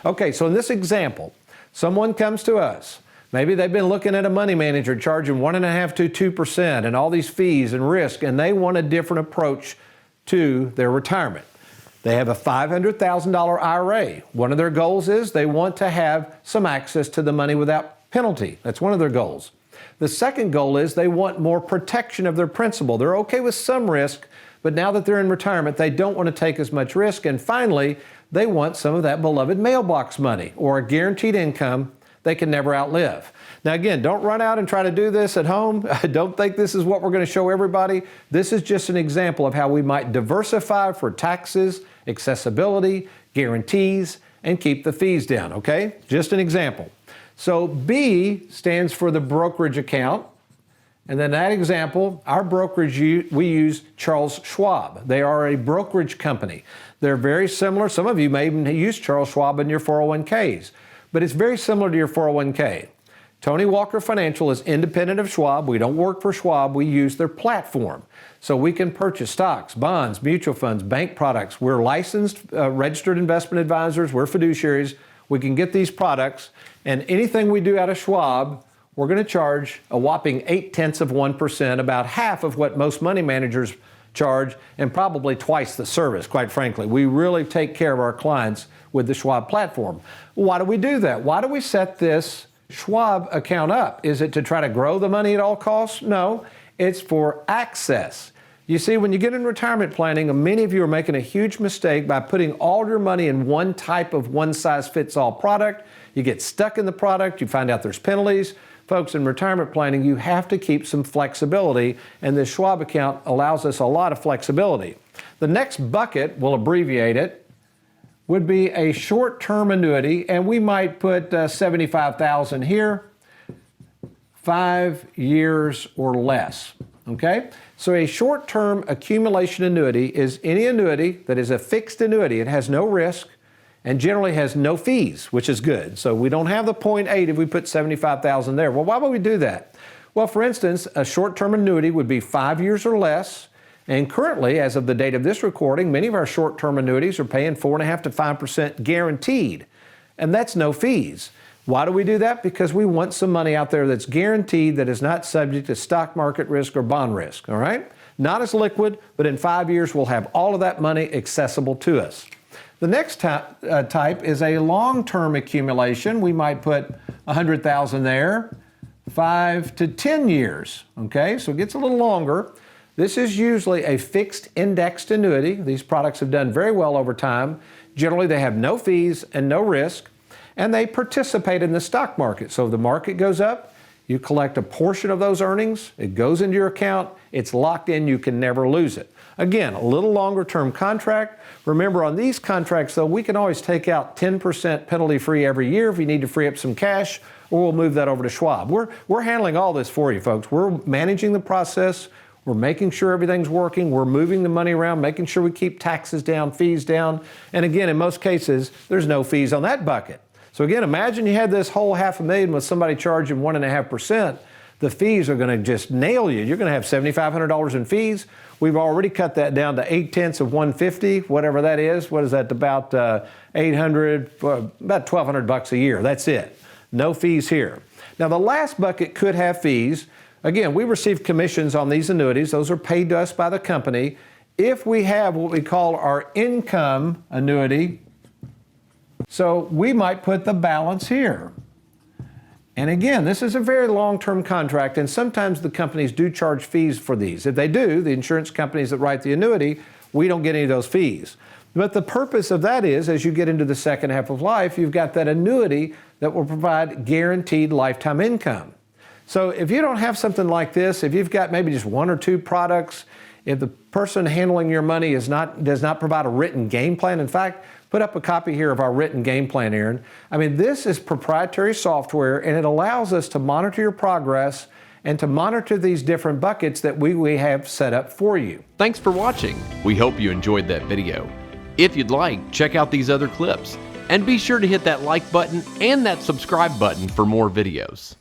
Okay, so in this example, someone comes to us. Maybe they've been looking at a money manager charging 1.5% to 2% and all these fees and risk, and they want a different approach to their retirement. They have a $500,000 IRA. One of their goals is they want to have some access to the money without penalty. That's one of their goals. The second goal is they want more protection of their principal. They're okay with some risk, but now that they're in retirement, they don't want to take as much risk. And finally, they want some of that beloved mailbox money or a guaranteed income they can never outlive. Now again, don't run out and try to do this at home. Don't think this is what we're going to show everybody. This is just an example of how we might diversify for taxes, accessibility, guarantees, and keep the fees down, okay? Just an example. So B stands for the brokerage account. And then that example, our brokerage, we use Charles Schwab. They are a brokerage company. They're very similar. Some of you may even use Charles Schwab in your 401ks, but it's very similar to your 401k. Tony Walker Financial is independent of Schwab. We don't work for Schwab. We use their platform. So we can purchase stocks, bonds, mutual funds, bank products. We're licensed, registered investment advisors. We're fiduciaries. We can get these products, and anything we do out of Schwab, we're going to charge a whopping 0.8%, about half of what most money managers charge, and probably twice the service, quite frankly. We really take care of our clients with the Schwab platform. Why do we do that? Why do we set this Schwab account up? Is it to try to grow the money at all costs? No, it's for access. You see, when you get in retirement planning, many of you are making a huge mistake by putting all your money in one type of one-size-fits-all product. You get stuck in the product, you find out there's penalties. Folks, in retirement planning, you have to keep some flexibility, and this Schwab account allows us a lot of flexibility. The next bucket, we'll abbreviate it, would be a short-term annuity, and we might put $75,000 here, 5 years or less, okay? So a short-term accumulation annuity is any annuity that is a fixed annuity. It has no risk and generally has no fees, which is good. So we don't have the 0.8 if we put $75,000 there. Well, why would we do that? Well, for instance, a short-term annuity would be 5 years or less. And currently, as of the date of this recording, many of our short-term annuities are paying 4.5% to 5% guaranteed. And that's no fees. Why do we do that? Because we want some money out there that's guaranteed, that is not subject to stock market risk or bond risk, all right? Not as liquid, but in 5 years, we'll have all of that money accessible to us. The next type is a long-term accumulation. We might put $100,000 there, 5 to 10 years, okay? So it gets a little longer. This is usually a fixed indexed annuity. These products have done very well over time. Generally, they have no fees and no risk, and they participate in the stock market. So if the market goes up, you collect a portion of those earnings, it goes into your account, it's locked in, you can never lose it. Again, a little longer term contract. Remember, on these contracts, though, we can always take out 10% penalty free every year if you need to free up some cash, or we'll move that over to Schwab. We're handling all this for you, folks. We're managing the process. We're making sure everything's working. We're moving the money around, making sure we keep taxes down, fees down. And again, in most cases, there's no fees on that bucket. So again, imagine you had this whole $500,000 with somebody charging 1.5%. The fees are going to just nail you. You're going to have $7,500 in fees. We've already cut that down to 0.8%, whatever that is. What is that? About about $1,200 a year. That's it. No fees here. Now the last bucket could have fees. Again, we receive commissions on these annuities. Those are paid to us by the company. If we have what we call our income annuity, so we might put the balance here. And again, this is a very long-term contract, and sometimes the companies do charge fees for these. If they do, the insurance companies that write the annuity, we don't get any of those fees. But the purpose of that is, as you get into the second half of life, you've got that annuity that will provide guaranteed lifetime income. So if you don't have something like this, if you've got maybe just 1 or 2 products, if the person handling your money does not provide a written game plan, in fact, put up a copy here of our written game plan, Aaron. I mean, this is proprietary software, and it allows us to monitor your progress and to monitor these different buckets that we have set up for you. Thanks for watching. We hope you enjoyed that video. If you'd like, check out these other clips, and be sure to hit that like button and that subscribe button for more videos.